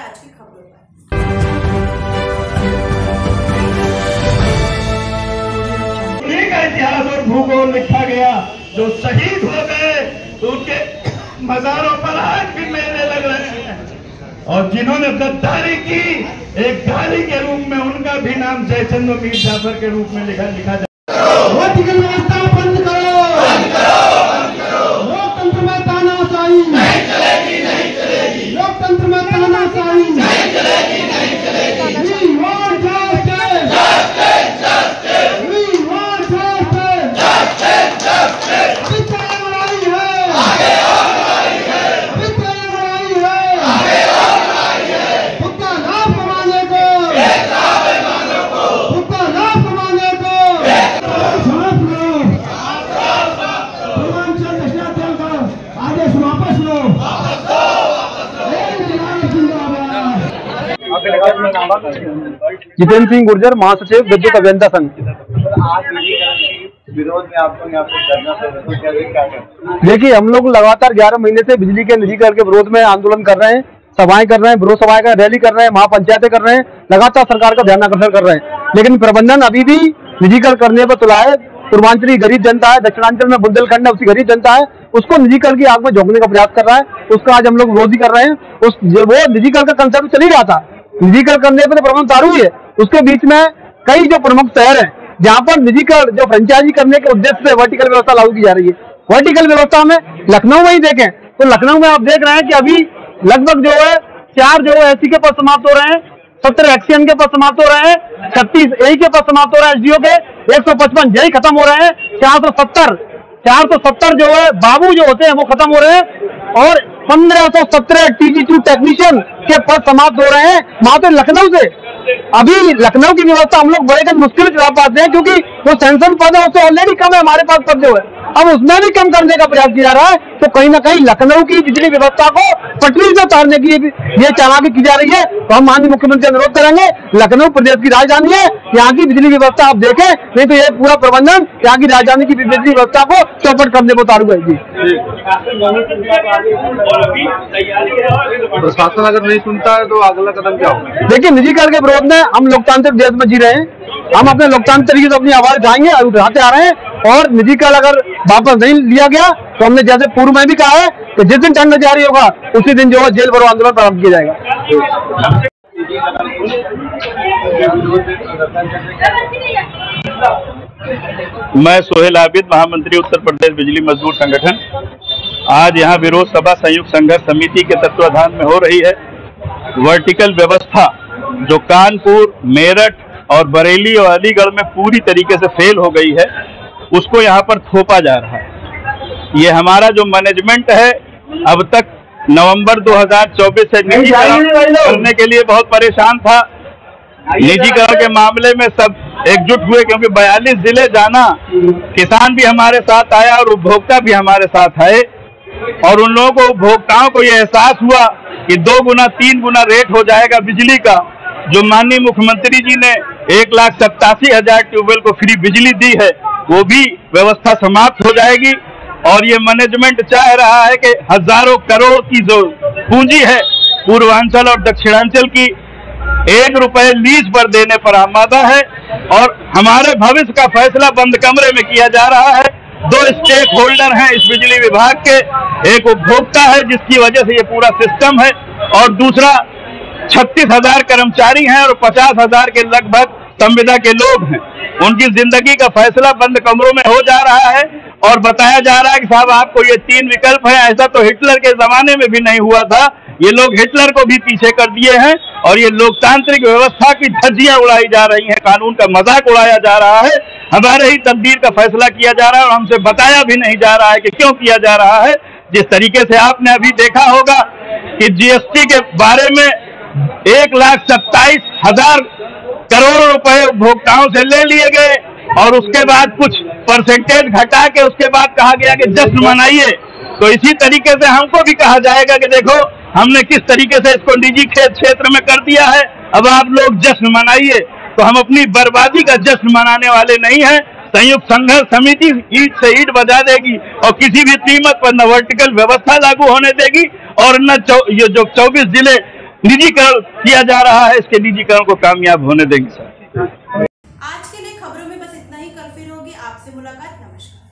आज की खबरों पर। इतिहास और भूगोल लिखा गया, जो शहीद हो गए तो उनके मजारों पर आज भी मेले लग रहे हैं, और जिन्होंने गद्दारी की एक गाली के रूप में उनका भी नाम जयचंद्र मीर जाफर के रूप में लिखा जाए। वर्टिकल व्यवस्था बंद करो, लोकतंत्र में तानाशाही नहीं चलेगी, नहीं चलेगी, लोकतंत्र में तानाशाही नहीं चलेगी, नहीं चलेगी। We want justice, justice, justice, we want justice, justice, justice। अभी तक लड़ाई है, आगे और लड़ाई है, अभी तक लड़ाई है, आगे और लड़ाई है। भुक्का लाभ कमाने को, बेईमानों को, भुक्का लाभ कमाने को आदेश वापस लो। जितेंद्र सिंह गुर्जर, महासचिव विद्युत अभियंता संघ। विरोध में आपको यहाँ पे धरना, देखिए, हम लोग लगातार 11 महीने से बिजली के निजीकरण के विरोध में आंदोलन कर रहे हैं, सभाएं कर रहे हैं, विरोध सभाएं का रैली कर रहे हैं, महापंचायतें कर रहे हैं, लगातार सरकार का ध्यान आकर्षण कर रहे हैं, लेकिन प्रबंधन अभी भी निजीकरण करने पर तुला है। पूर्वांचली गरीब जनता है, दक्षिणांचल में बुंदेलखंड है, उसकी गरीब जनता है, उसको निजीकरण की आग में झोंकने का प्रयास कर रहा है। उसका आज हम लोग विरोध कर रहे हैं। वो निजीकरण का कंसेप्ट चल ही रहा था, निजीकरण करने पर तो प्रबंधन तारू ही है। उसके बीच में कई जो प्रमुख शहर हैं जहां पर निजीकरण जो फ्रेंचाइजी करने के उद्देश्य से वर्टिकल व्यवस्था लागू की जा रही है। वर्टिकल व्यवस्था में लखनऊ में ही देखें तो लखनऊ में आप देख रहे हैं कि अभी लगभग जो है 4 जो है एससी के पद समाप्त हो रहे हैं, 17 एक्सीएन के पद समाप्त हो रहे हैं, 36 एई के पद समाप्त हो रहे हैं, एसडीओ के 155 जेई खत्म हो रहे हैं, 470 जो है बाबू जो होते हैं वो खत्म हो रहे हैं, और 1517 टीजी2 टेक्नीशियन के पद समाप्त हो रहे हैं मात्र लखनऊ से। अभी लखनऊ की व्यवस्था हम लोग बड़े मुश्किल से करा पाते हैं, क्योंकि वो सेंसन पद है उससे ऑलरेडी कम है हमारे पास पद जो है, अब उसमें भी कम करने का प्रयास किया जा रहा है। तो कहीं ना कहीं लखनऊ की बिजली व्यवस्था को पटरी से उतारने की ये चालाकी की जा रही है। तो हम माननीय मुख्यमंत्री से अनुरोध करेंगे, लखनऊ प्रदेश की राजधानी है, यहाँ की बिजली व्यवस्था आप देखें, नहीं तो ये पूरा प्रबंधन यहाँ की राजधानी की बिजली व्यवस्था को चौपट करने को उतारू है। जी, प्रशासन अगर नहीं सुनता है तो अगला कदम क्या होगा? देखिए, निजीकरण के विरोध में हम लोकतांत्रिक देश में जी रहे हैं, हम अपने लोकतांत्रिक तरीके से अपनी आवाज उठाएंगे और उठाते आ रहे हैं, और निजीकरण अगर वापस नहीं लिया गया तो हमने जैसे पूर्व में भी कहा है कि जिस दिन टंडन जारी होगा उसी दिन जो है जेल भरो आंदोलन प्रारंभ किया जाएगा। मैं सोहेल आबिद, महामंत्री उत्तर प्रदेश बिजली मजदूर संगठन। आज यहाँ विरोध सभा संयुक्त संघर्ष समिति के तत्वाधान में हो रही है। वर्टिकल व्यवस्था जो कानपुर, मेरठ और बरेली और अलीगढ़ में पूरी तरीके से फेल हो गई है, उसको यहाँ पर थोपा जा रहा है। ये हमारा जो मैनेजमेंट है अब तक नवंबर 2024 से निजीकरण करने के लिए बहुत परेशान था। निजीकरण के मामले में सब एकजुट हुए, क्योंकि 42 जिले जाना, किसान भी हमारे साथ आया और उपभोक्ता भी हमारे साथ आए, और उन लोगों को, उपभोक्ताओं को यह एहसास हुआ कि 2 गुना 3 गुना रेट हो जाएगा बिजली का। जो माननीय मुख्यमंत्री जी ने 1,87,000 ट्यूबवेल को फ्री बिजली दी है, वो भी व्यवस्था समाप्त हो जाएगी। और ये मैनेजमेंट चाह रहा है कि हजारों करोड़ की जो पूंजी है पूर्वांचल और दक्षिणांचल की, 1 रुपए लीज पर देने पर आमादा है, और हमारे भविष्य का फैसला बंद कमरे में किया जा रहा है। 2 स्टेक होल्डर हैं इस बिजली विभाग के, एक उपभोक्ता है जिसकी वजह से ये पूरा सिस्टम है, और दूसरा 36,000 कर्मचारी हैं और 50,000 के लगभग संविदा के लोग हैं। उनकी जिंदगी का फैसला बंद कमरों में हो जा रहा है, और बताया जा रहा है कि साहब आपको ये 3 विकल्प है। ऐसा तो हिटलर के जमाने में भी नहीं हुआ था। ये लोग हिटलर को भी पीछे कर दिए हैं, और ये लोकतांत्रिक व्यवस्था की धज्जियां उड़ाई जा रही हैं, कानून का मजाक उड़ाया जा रहा है, हमारे ही तकदीर का फैसला किया जा रहा है, और हमसे बताया भी नहीं जा रहा है कि क्यों किया जा रहा है। जिस तरीके से आपने अभी देखा होगा कि जीएसटी के बारे में 1,27,000 करोड़ रुपए उपभोक्ताओं से ले लिए गए, और उसके बाद कुछ परसेंटेज घटा के उसके बाद कहा गया कि जश्न मनाइए। तो इसी तरीके से हमको भी कहा जाएगा कि देखो हमने किस तरीके से इसको निजी क्षेत्र में कर दिया है, अब आप लोग जश्न मनाइए। तो हम अपनी बर्बादी का जश्न मनाने वाले नहीं हैं। संयुक्त संघर्ष समिति ईंट से ईंट बजा देगी, और किसी भी कीमत पर न वर्टिकल व्यवस्था लागू होने देगी, और न ये जो 24 जिले निजीकरण किया जा रहा है, इसके निजीकरण को कामयाब होने देंगे सर। आज के लिए खबरों में बस इतना ही। कल फिर होगी आपसे मुलाकात। नमस्कार।